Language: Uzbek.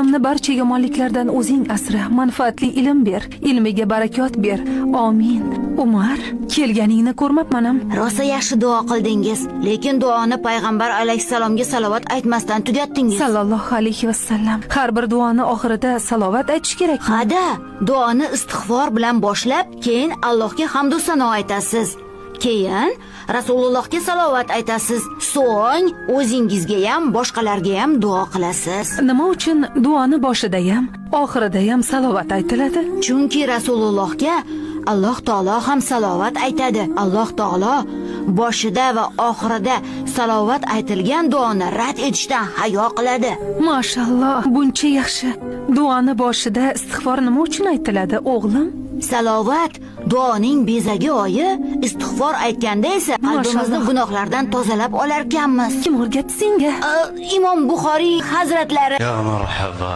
Jahonni barcha yomonliklardan o'zing asra, manfaatli ilm ber, ilmiga barakot ber. Amin. Umar, kelganingni ko'rmabmanam. Rosa yaxshi duo qildingiz, lekin duoni payg'ambar alayhissalomga salovat aytmasdan tugatdingiz. Sallallohu alayhi vasallam. Har bir duoni oxirida salovat aytish kerak. Hada, duoni istig'for bilan boshlab, keyin Allohga hamd va sano aytasiz. Keyin Rasulullohga salovat aytasiz. So'ng o'zingizga ham, boshqalarga ham duo qilasiz. Nima uchun duoni boshida ham, oxirida ham salovat aytiladi? Chunki Rasulullohga Alloh taolo ham salovat aytadi. Alloh taolo boshida va oxirida salovat aytilgan duoni rad etishdan hayo qiladi. Mashalloh, buncha yaxshi. Duoni boshida istig'for nima uchun aytiladi, o'g'lim? Salovat duoning bezagi oyi, istig'for aytganda esa qalbimizni gunohlardan tozalab olar ekanmiz. Kim o'rgatdi senga? Imom Buxoriy hazratlari. Ya marhaba.